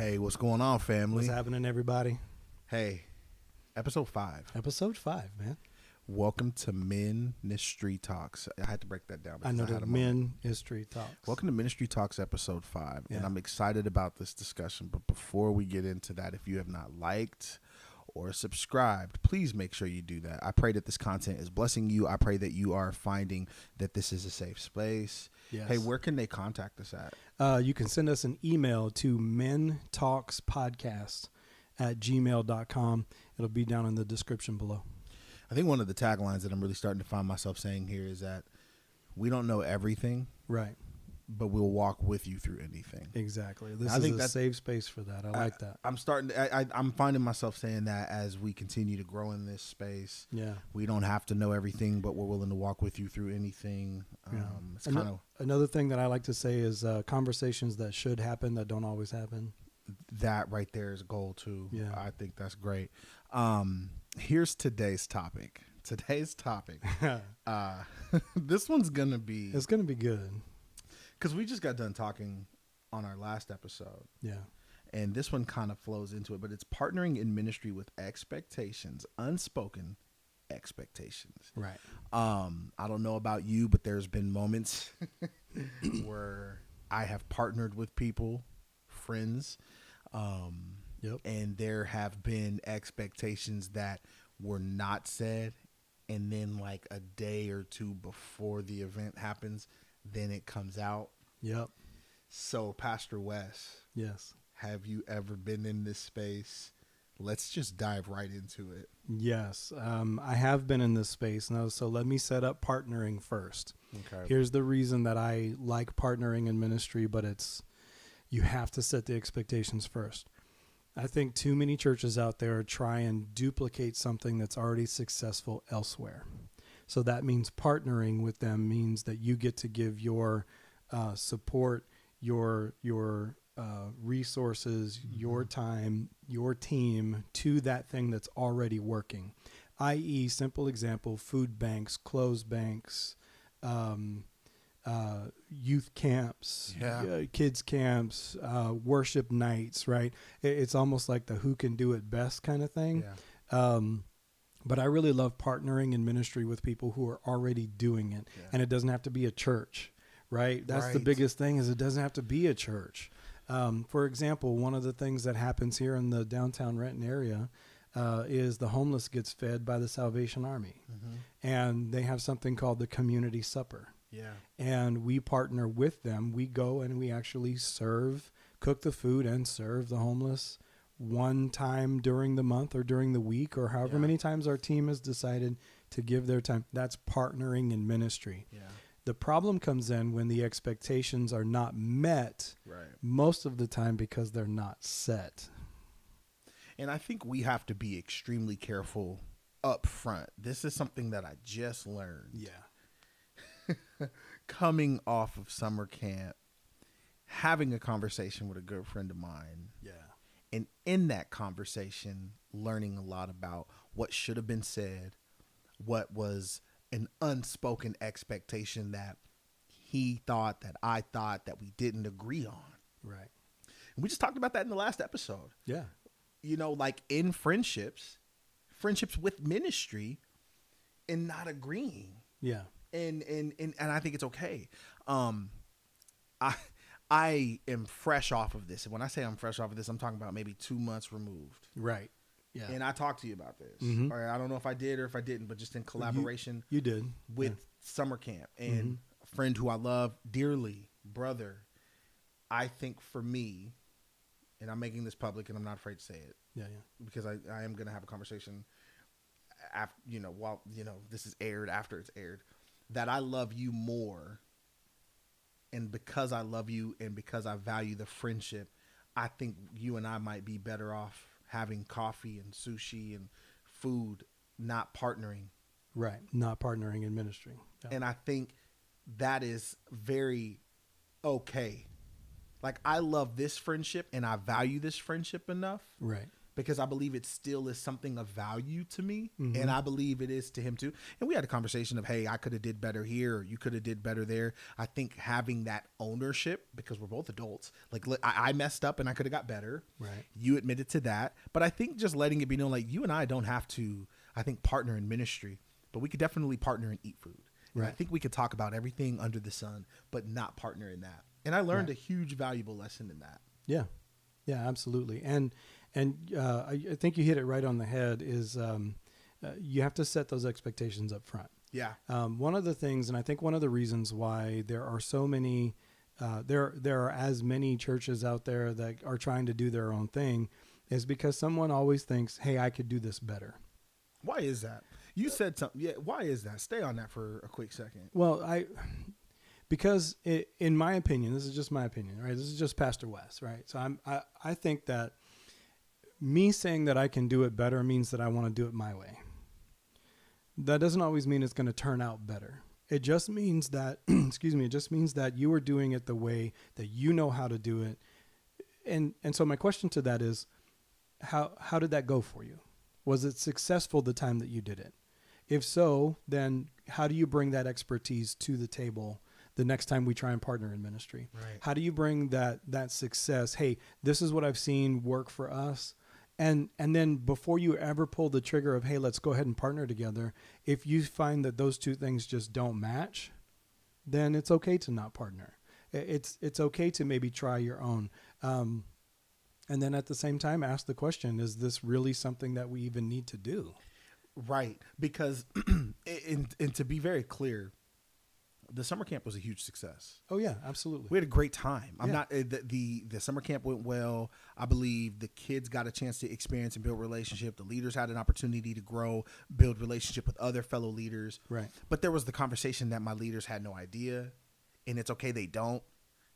Hey, what's going on, family? What's happening, everybody? Hey, episode 5. Episode 5, man. Welcome to Ministry Talks. I had to break that down. I know the Ministry Talks. Welcome to Ministry Talks, episode 5. Yeah. And I'm excited about this discussion. But before we get into that, if you have not liked or subscribed, please make sure you do that. I pray that this content is blessing you. I pray that you are finding that this is a safe space. Yes. Hey, where can they contact us at? You can send us an email to mintalkspodcast@gmail.com. It'll be down in the description below. I think one of the taglines that I'm really starting to find myself saying here is that we don't know everything, Right. but we'll walk with you through anything. Exactly. This I is think a safe space for that. I like that. I'm finding myself saying that as we continue to grow in this space. Yeah. We don't have to know everything, but we're willing to walk with you through anything. It's kind of Another thing that I like to say is conversations that should happen that don't always happen. that right there is a goal too. Yeah. I think that's great. Here's today's topic. This one's going to be, It's going to be good. because we just got done talking on our last episode. Yeah. And this one kind of flows into it, but it's partnering in ministry with expectations, unspoken expectations. Right. I don't know about you, but there's been moments where I have partnered with people, friends, Yep. and there have been expectations that were not said. And then like a day or two before the event happens, then it comes out. Yep. So, Pastor Wes, Yes. have you ever been in this space? Let's just dive right into it. Yes. I have been in this space now, so let me set up partnering first. Okay. Here's the reason that I like partnering in ministry, but you have to set the expectations first. I think too many churches out there try and duplicate something that's already successful elsewhere. So that means partnering with them means that you get to give your support, your resources, your time, your team to that thing that's already working. I.e., simple example, food banks, clothes banks, youth camps, kids camps, worship nights, right? It's almost like the who can do it best kind of thing. Yeah. But I really love partnering in ministry with people who are already doing it. Yeah. And it doesn't have to be a church, right? That's the biggest thing is it doesn't have to be a church. For example, one of the things that happens here in the downtown Renton area is the homeless gets fed by the Salvation Army. Mm-hmm. And they have something called the community supper. Yeah. And we partner with them. We go and we actually cook the food and serve the homeless one time during the month or during the week or however many times our team has decided to give their time. That's partnering in ministry. Yeah. The problem comes in when the expectations are not met, Right. most of the time because they're not set. And I think we have to be extremely careful up front. This is something that I just learned. Yeah. Coming off of summer camp, having a conversation with a good friend of mine. Yeah. And in that conversation, learning a lot about what should have been said, what was an unspoken expectation that he thought, that I thought, that we didn't agree on. Right. And we just talked about that in the last episode. Yeah. You know, like in friendships with ministry, and not agreeing. Yeah. And I think it's okay. I am fresh off of this. And when I say I'm fresh off of this, I'm talking about maybe 2 months removed. Right. Yeah. And I talked to you about this. Mhm. Or I don't know if I did or if I didn't, but just in collaboration You did. with summer camp and a friend who I love dearly, brother. I think for me, and I'm making this public and I'm not afraid to say it, Yeah. because I am going to have a conversation after, while, this is aired, after it's aired, that I love you more. And because I love you and because I value the friendship, I think you and I might be better off having coffee and sushi and food, not partnering. Right. Not partnering in ministry. Yeah. And I think that is very okay. Like, I love this friendship and I value this friendship enough Right. because I believe it still is something of value to me, Mm-hmm. and I believe it is to him too. And we had a conversation of, hey, I could have did better here, or you could have did better there. I think having that ownership, because we're both adults, like I messed up and I could have got better. Right. You admitted to that, but I think just letting it be known, like you and I don't have to, I think, partner in ministry, but we could definitely partner and eat food. And I Right. think we could talk about everything under the sun, but not partner in that. And I learned a huge valuable lesson in that. Yeah. Yeah, absolutely. And I think you hit it right on the head is you have to set those expectations up front. Yeah. One of the things, and I think one of the reasons why there are so many, there are as many churches out there that are trying to do their own thing is because someone always thinks, hey, I could do this better. Why is that? You said something. Yeah. Why is that? Stay on that for a quick second. Well, because in my opinion, this is just my opinion, right? This is just Pastor Wes, right? So I think that me saying that I can do it better means that I want to do it my way. That doesn't always mean it's going to turn out better. It just means that, excuse me, it just means that you are doing it the way that you know how to do it. And so my question to that is, how did that go for you? Was it successful the time that you did it? If so, then how do you bring that expertise to the table the next time we try and partner in ministry? Right. How do you bring that success? Hey, this is what I've seen work for us. And then before you ever pull the trigger of, hey, let's go ahead and partner together, if you find that those two things just don't match, then it's okay to not partner. It's okay to maybe try your own. And then at the same time, ask the question, is this really something that we even need to do? Right. Because, and to be very clear, the summer camp was a huge success. Oh yeah, absolutely. We had a great time. I'm Yeah. not the summer camp went well. I believe the kids got a chance to experience and build relationship. The leaders had an opportunity to grow, build relationship with other fellow leaders. Right. But there was the conversation that my leaders had no idea, and it's okay. They don't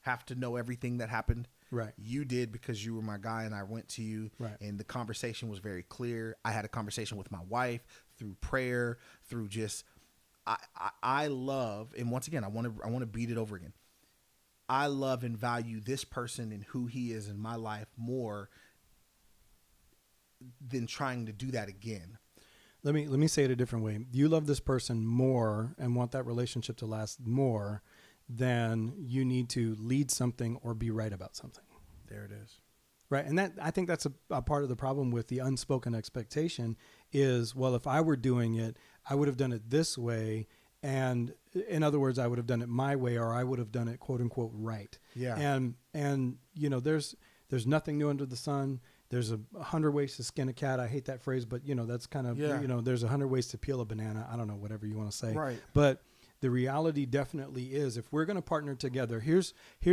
have to know everything that happened. Right. You did because you were my guy and I went to you. Right. And the conversation was very clear. I had a conversation with my wife through prayer, through just I love, and once again I want to beat it over again. I love and value this person and who he is in my life more than trying to do that again. Let me say it a different way. You love this person more and want that relationship to last more than you need to lead something or be right about something. There it is. Right. And that, I think that's a part of the problem with the unspoken expectation is, well, if I were doing it, I would have done it this way. And in other words, I would have done it my way, or I would have done it, quote unquote, right. Yeah. And you know, there's nothing new under the sun. There's 100 ways to skin a cat. I hate that phrase, but you know, that's kind of, Yeah. you know, there's 100 ways to peel a banana. I don't know, whatever you want to say. Right. But the reality definitely is, if we're going to partner together, here's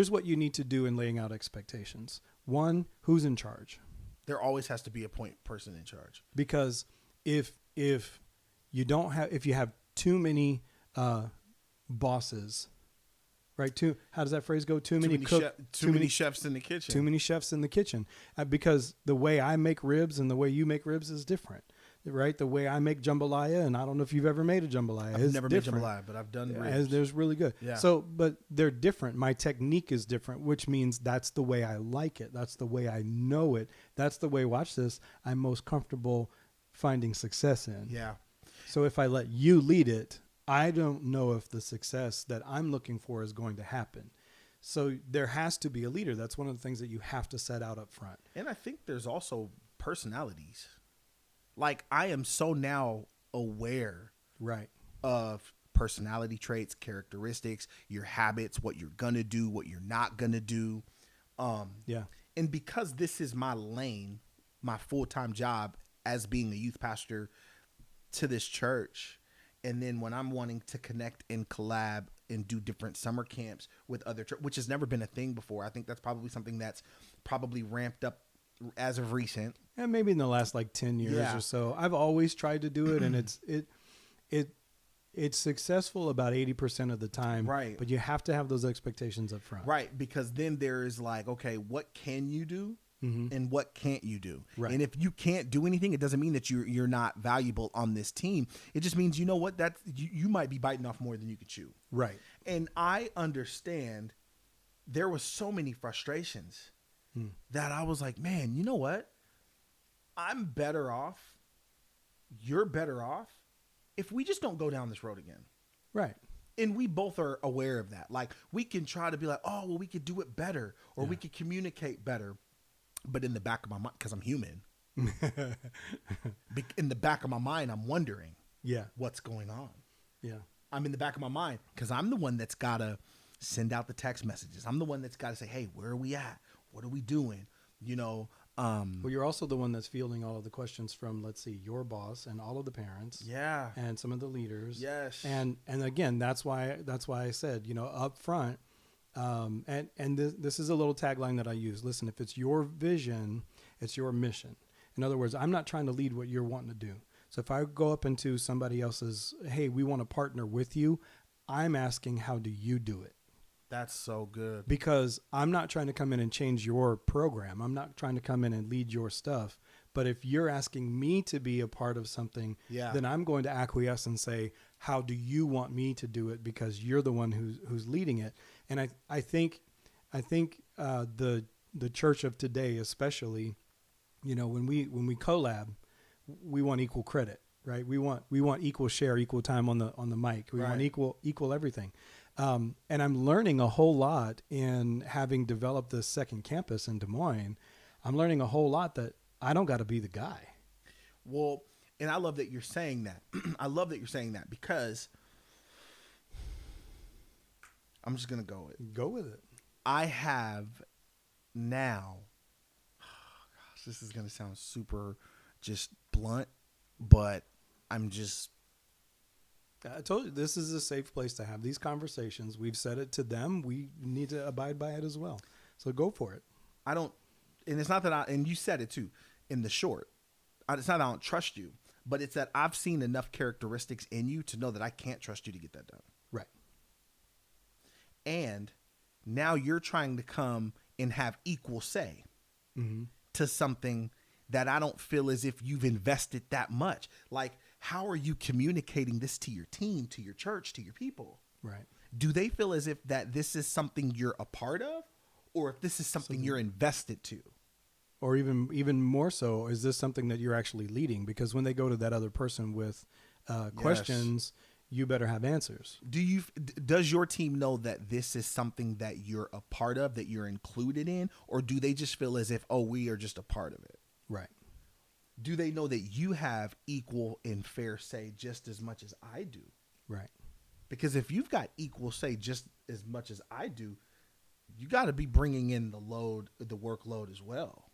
what you need to do in laying out expectations. One, who's in charge? There always has to be a point person in charge. Because if you have too many bosses, right? How does that phrase go? Too many chefs in the kitchen. Too many chefs in the kitchen. Because the way I make ribs and the way you make ribs is different. Right, the way I make jambalaya, and I don't know if you've ever made a jambalaya. I've never made different. jambalaya, but I've done ribs. There's really good. Yeah. So, but they're different. My technique is different, which means that's the way I like it. That's the way I know it. That's the way, watch this, I'm most comfortable finding success in. Yeah. So if I let you lead it, I don't know if the success that I'm looking for is going to happen. So there has to be a leader. That's one of the things that you have to set out up front. And I think there's also personalities. Like, I am so now aware Right. of personality traits, characteristics, your habits, what you're going to do, what you're not going to do. Yeah. And because this is my lane, my full-time job as being a youth pastor to this church, and then when I'm wanting to connect and collab and do different summer camps with other church, which has never been a thing before. I think that's probably something that's probably ramped up as of recent. And maybe in the last like 10 years Yeah. or so. I've always tried to do it, and it's successful about 80% of the time. Right. But you have to have those expectations up front. Right, because then there is like, okay, what can you do Mm-hmm. and what can't you do? Right. And if you can't do anything, it doesn't mean that you're not valuable on this team. It just means, you know what, that you might be biting off more than you could chew. Right. And I understand there was so many frustrations that I was like, man, you know what? I'm better off, you're better off if we just don't go down this road again. Right. And we both are aware of that. Like, we can try to be like, oh, well, we could do it better, or we could communicate better. But in the back of my mind, because I'm human, in the back of my mind, I'm wondering what's going on. Yeah. I'm in the back of my mind because I'm the one that's got to send out the text messages. I'm the one that's got to say, hey, where are we at? What are we doing? You know, well, you're also the one that's fielding all of the questions from, let's see, your boss and all of the parents. Yeah. And some of the leaders. Yes. And again, that's why I said, you know, up front, this is a little tagline that I use. Listen, if it's your vision, it's your mission. In other words, I'm not trying to lead what you're wanting to do. So if I go up into somebody else's, hey, we want to partner with you, I'm asking, how do you do it? That's so good. Because I'm not trying to come in and change your program. I'm not trying to come in and lead your stuff. But if you're asking me to be a part of something, then I'm going to acquiesce and say, how do you want me to do it? Because you're the one who's leading it. And I think the church of today, especially, you know, when we collab, we want equal credit, right? We want equal share, equal time on the mic. We want equal everything. And I'm learning a whole lot in having developed this second campus in Des Moines. I'm learning a whole lot that I don't got to be the guy. Well, and I love that you're saying that. I love that you're saying that because I'm just going to go with it. I have now, gosh, this is going to sound super just blunt, but I'm just. I told you, this is a safe place to have these conversations. We've said it to them. We need to abide by it as well. So go for it. And it's not that and you said it too, in the short. It's not that I don't trust you, but it's that I've seen enough characteristics in you to know that I can't trust you to get that done. Right. And now you're trying to come and have equal say to something that I don't feel as if you've invested that much. Like, how are you communicating this to your team, to your church, to your people? Right. Do they feel as if that this is something you're a part of, or if this is something you're invested to? Or even more so, is this something that you're actually leading? Because when they go to that other person with questions, you better have answers. Does your team know that this is something that you're a part of, that you're included in, or do they just feel as if, oh, we are just a part of it? Right. Do they know that you have equal and fair say just as much as I do? Right. Because if you've got equal say just as much as I do, you got to be bringing in the workload as well.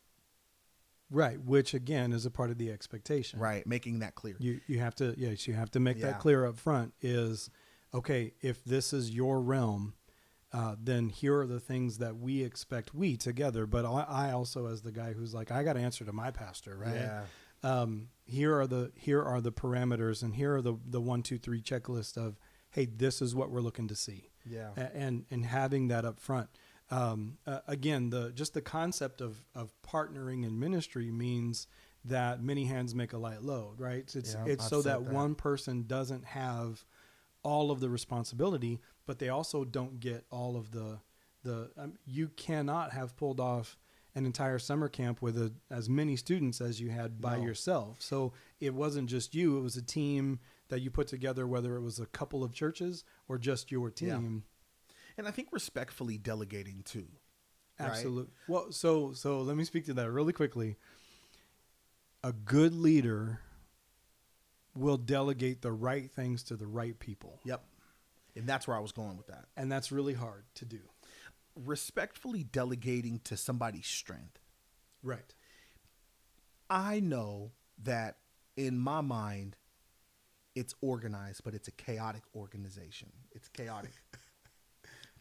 Right, which again is a part of the expectation. Right, making that clear. You have to make that clear up front. Is okay, if this is your realm, then here are the things that we expect together. But I also, as the guy who's like, I got to answer to my pastor, right? Yeah. Here are the parameters, and here are the 1, 2, 3 checklist of, hey, this is what we're looking to see. Yeah. And having that up front. Again, the concept of partnering in ministry means that many hands make a light load, right? It's so that one person doesn't have all of the responsibility, but they also don't get all of you cannot have pulled off an entire summer camp with as many students as you had by yourself. So it wasn't just you, it was a team that you put together, whether it was a couple of churches or just your team. Yeah. And I think respectfully delegating too. Absolutely. Right? Well, so let me speak to that really quickly. A good leader will delegate the right things to the right people. Yep. And that's where I was going with that. And that's really hard to do. Respectfully delegating to somebody's strength. Right. I know that in my mind, it's organized, but it's a chaotic organization. It's chaotic.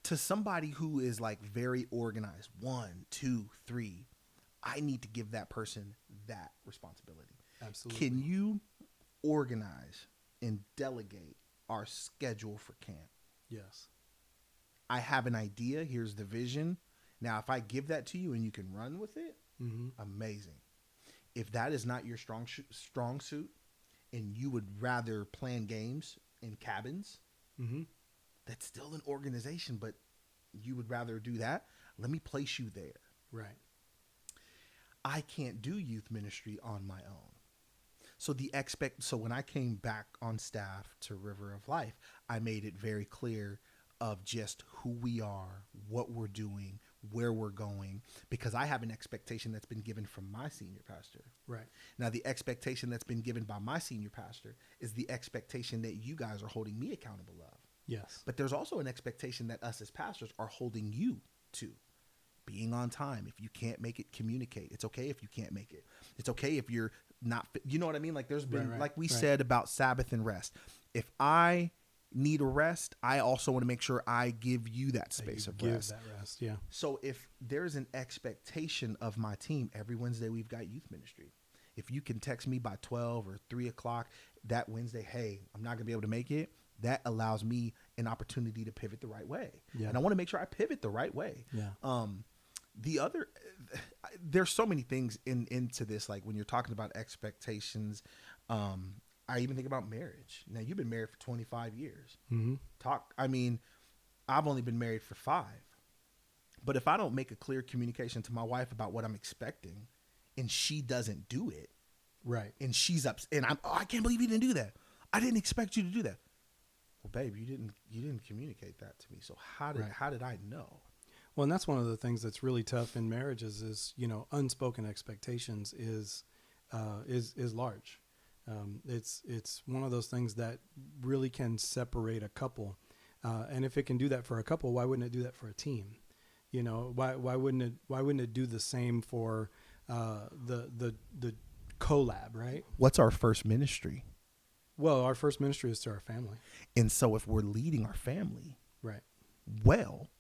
To somebody who is like very organized, 1, 2, 3, I need to give that person that responsibility. Absolutely. Can you organize and delegate our schedule for camp? Yes. I have an idea. Here's the vision. Now, if I give that to you and you can run with it, amazing. If that is not your strong suit and you would rather plan games in cabins, that's still an organization, but you would rather do that, let me place you there. Right. I can't do youth ministry on my own. So when I came back on staff to River of Life, I made it very clear of just who we are, what we're doing, where we're going, because I have an expectation that's been given from my senior pastor. Right. Now, the expectation that's been given by my senior pastor is the expectation that you guys are holding me accountable of. Yes. But there's also an expectation that us as pastors are holding you to. Being on time. If you can't make it, communicate. It's okay if you can't make it. It's okay if you're not, you know what I mean? Like there's been, like we said about Sabbath and rest. If I need a rest, I also want to make sure I give you that space of rest. That rest, yeah. So if there's an expectation of my team, every Wednesday we've got youth ministry. If you can text me by 12 or 3 o'clock that Wednesday, hey, I'm not going to be able to make it, that allows me an opportunity to pivot the right way. Yeah. And I want to make sure I pivot the right way. Yeah. There's so many things into this, like when you're talking about expectations, I even think about marriage. Now, you've been married for 25 years. Mm-hmm. I've only been married for 5. But if I don't make a clear communication to my wife about what I'm expecting and she doesn't do it, right, and she's up, and I can't believe you didn't do that. I didn't expect you to do that. Well, babe, you didn't communicate that to me. So how did I know? Well, and that's one of the things that's really tough in marriages is, unspoken expectations is large. It's one of those things that really can separate a couple. And if it can do that for a couple, why wouldn't it do that for a team? Why wouldn't it do the same for the collab, right? What's our first ministry? Well, our first ministry is to our family. And so if we're leading our family, right, well,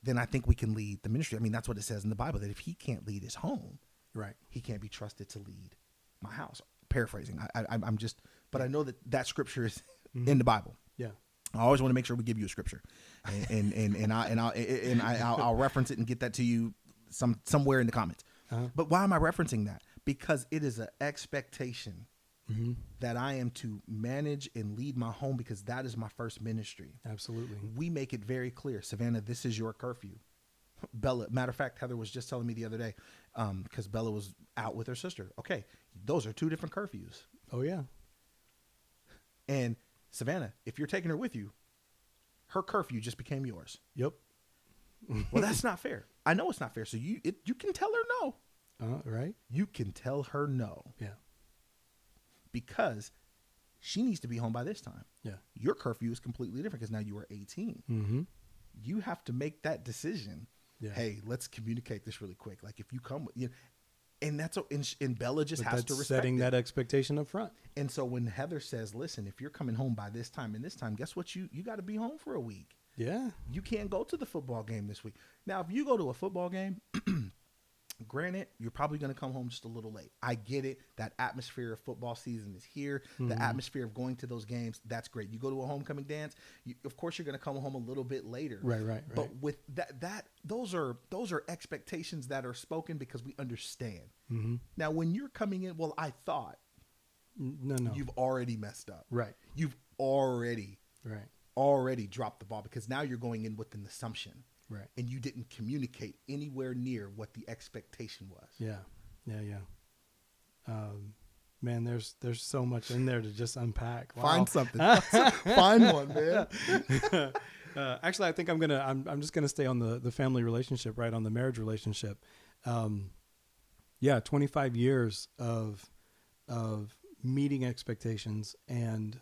then I think we can lead the ministry. I mean, that's what it says in the Bible, that if he can't lead his home, right, he can't be trusted to lead my house. Paraphrasing. But I know that scripture is in the Bible. Yeah. I always want to make sure we give you a scripture, and I'll reference it and get that to you somewhere in the comments. Uh-huh. But why am I referencing that? Because it is an expectation that I am to manage and lead my home, because that is my first ministry. Absolutely. We make it very clear, Savannah, this is your curfew. Bella, matter of fact, Heather was just telling me the other day, because Bella was out with her sister. Okay, those are 2 different curfews. Oh, yeah. And Savannah, if you're taking her with you, her curfew just became yours. Yep. Well, that's not fair. I know it's not fair. So you can tell her no. Right. You can tell her no. Yeah. Because she needs to be home by this time. Yeah. Your curfew is completely different because now you are 18. Mm-hmm. You have to make that decision. Yeah. Hey, let's communicate this really quick. Like if you come, and that's and Bella just has to respect setting that expectation up front. And so when Heather says, "Listen, if you're coming home by this time and this time, guess what? You got to be home for a week. Yeah, you can't go to the football game this week. Now, if you go to a football game, granted, you're probably going to come home just a little late. I get it. That atmosphere of football season is here. Mm-hmm. The atmosphere of going to those games, that's great. You go to a homecoming dance, of course, you're going to come home a little bit later. Right. But with those are expectations that are spoken because we understand. Mm-hmm. Now, when you're coming in, well, I thought, no, you've already messed up. Right. You've already dropped the ball, because now you're going in with an assumption. Right. And you didn't communicate anywhere near what the expectation was. Yeah. Man, there's so much in there to just unpack. Wow. Find something. Find one, man. Actually, I think I'm just gonna stay on the family relationship, right, on the marriage relationship. 25 years of meeting expectations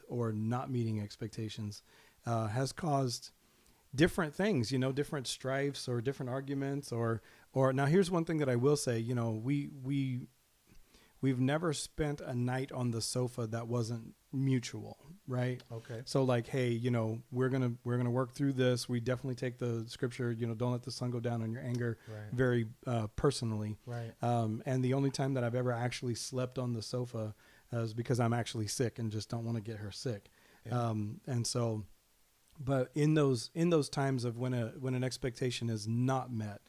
or not meeting expectations has caused different things, different strifes or different arguments or now here's one thing that I will say, we've never spent a night on the sofa that wasn't mutual, right? Okay. So like, hey, we're going to work through this. We definitely take the scripture, don't let the sun go down on your anger, right, very personally. Right. And the only time that I've ever actually slept on the sofa is because I'm actually sick and just don't want to get her sick. Yeah. And so, but in those times of when an expectation is not met,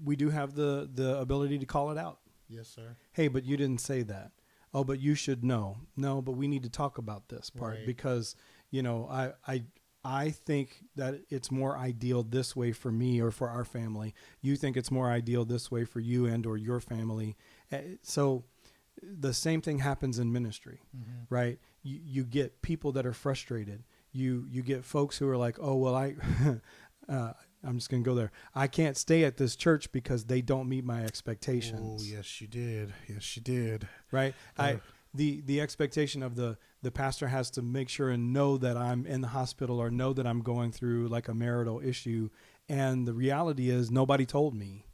we do have the ability to call it out. Yes, sir. Hey, but you didn't say that. Oh, but you should know. No, but we need to talk about this part, right, because, I think that it's more ideal this way for me or for our family. You think it's more ideal this way for you and or your family. So the same thing happens in ministry, right? You get people that are frustrated. You get folks who are like, oh, well, I'm just going to go there. I can't stay at this church because they don't meet my expectations. Oh, yes, you did. Yes, you did. Right. The expectation of the pastor has to make sure and know that I'm in the hospital or know that I'm going through like a marital issue. And the reality is nobody told me.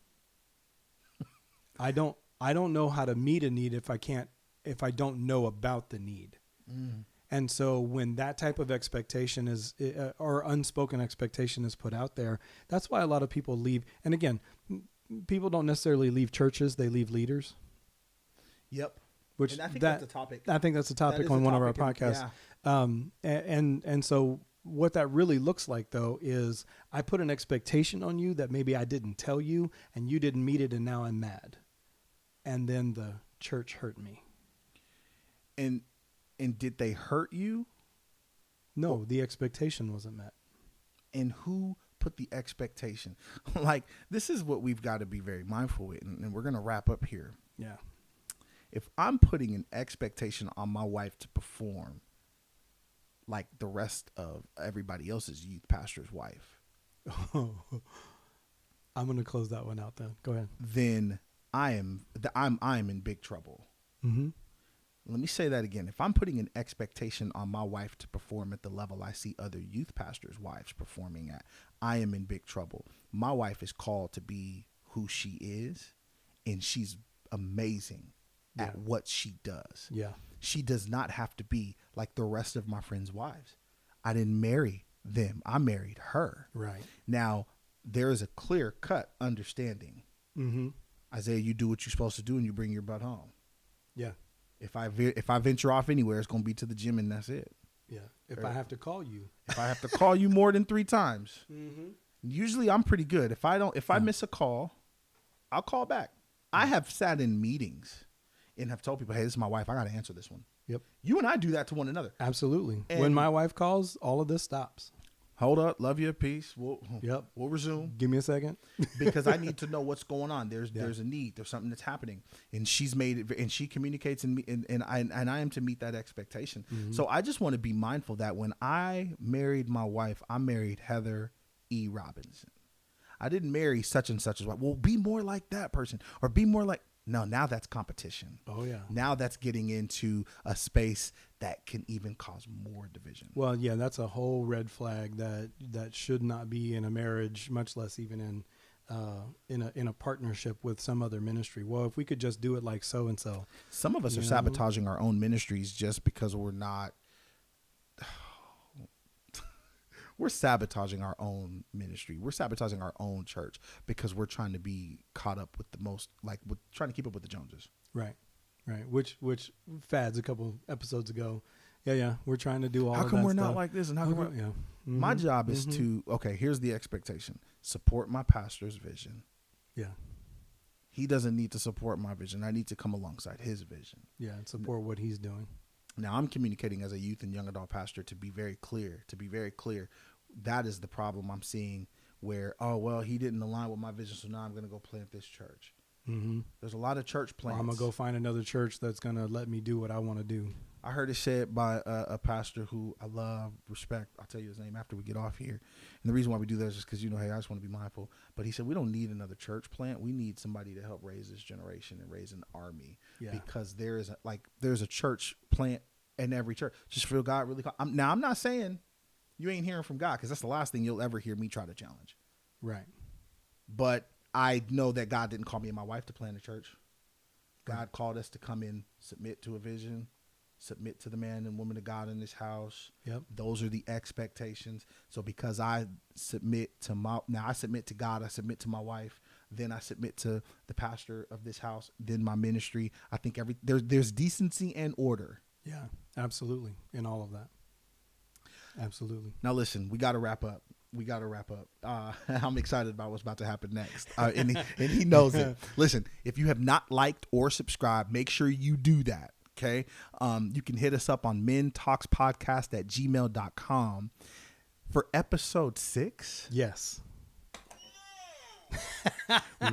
I don't know how to meet a need if I don't know about the need. And so when that type of expectation is, or unspoken expectation is put out there, that's why a lot of people leave. And again, people don't necessarily leave churches, they leave leaders. Yep. Which and I think that's a topic. I think that's a topic on one of our podcasts. And so what that really looks like, though, is I put an expectation on you that maybe I didn't tell you and you didn't meet it, and now I'm mad. And then the church hurt me. And did they hurt you? No, the expectation wasn't met. And who put the expectation? Like, this is what we've got to be very mindful with, and we're going to wrap up here. Yeah. If I'm putting an expectation on my wife to perform like the rest of everybody else's youth pastor's wife, I'm going to close that one out then. Go ahead. Then I'm in big trouble. Mm-hmm. Let me say that again. If I'm putting an expectation on my wife to perform at the level I see other youth pastors' wives performing at, I am in big trouble. My wife is called to be who she is, and she's amazing at what she does. Yeah. She does not have to be like the rest of my friends' wives. I didn't marry them. I married her. Right. Now, there is a clear-cut understanding. Mm-hmm. Isaiah, you do what you're supposed to do and you bring your butt home. Yeah. If I venture off anywhere, it's going to be to the gym and that's it. Yeah. If I have to call you. If I have to call you more than 3 times. Mm-hmm. Usually I'm pretty good. If I miss a call, I'll call back. I have sat in meetings and have told people, hey, this is my wife. I got to answer this one. Yep. You and I do that to one another. Absolutely. And when my wife calls, all of this stops. Hold up. Love you. Peace. We'll resume. Give me a second. Because I need to know what's going on. There's a need. There's something that's happening. And she's made it, and she communicates and I am to meet that expectation. Mm-hmm. So I just want to be mindful that when I married my wife, I married Heather E. Robinson. I didn't marry such and such as wife. Well, be more like that person or be more like. No, now that's competition. Oh, yeah. Now that's getting into a space that can even cause more division. Well, yeah, that's a whole red flag that should not be in a marriage, much less even in a partnership with some other ministry. Well, if we could just do it like so and so. Some of us are sabotaging our own ministries just because we're not. We're sabotaging our own ministry. We're sabotaging our own church because we're trying to be caught up with the most, with trying to keep up with the Joneses. Right. Right. Which fads a couple episodes ago. Yeah. We're trying to do all of that. How come we're stuff. not like this? And how come yeah. Mm-hmm. My job is to, here's the expectation. Support my pastor's vision. Yeah. He doesn't need to support my vision. I need to come alongside his vision. Yeah. And support what he's doing. Now I'm communicating as a youth and young adult pastor to be very clear. That is the problem I'm seeing where, he didn't align with my vision, so now I'm going to go plant this church. Mm-hmm. There's a lot of church plants. I'm going to go find another church that's going to let me do what I want to do. I heard it said by a pastor who I love, respect. I'll tell you his name after we get off here. And the reason why we do that is just because, hey, I just want to be mindful. But he said, we don't need another church plant. We need somebody to help raise this generation and raise an army. Yeah. Because there's a church plant in every church. Just feel God really called. Now, I'm not saying you ain't hearing from God, because that's the last thing you'll ever hear me try to challenge. Right. But I know that God didn't call me and my wife to plant a church. God called us to come in, submit to a vision, submit to the man and woman of God in this house. Yep. Those are the expectations. So because I submit to I submit to God, I submit to my wife, then I submit to the pastor of this house, then my ministry. I think there's decency and order. Yeah, absolutely. In all of that. Absolutely. Now, listen, we got to wrap up. I'm excited about what's about to happen next. And he knows it. Listen, if you have not liked or subscribed, make sure you do that. Okay. You can hit us up on mintalkspodcast@gmail.com. For episode 6, Yes.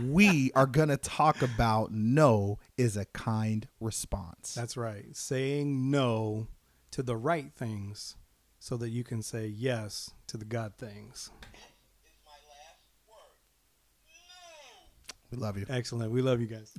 we are going to talk about no is a kind response. That's right. Saying no to the right things so that you can say yes to the God things. We love you. Excellent. We love you guys.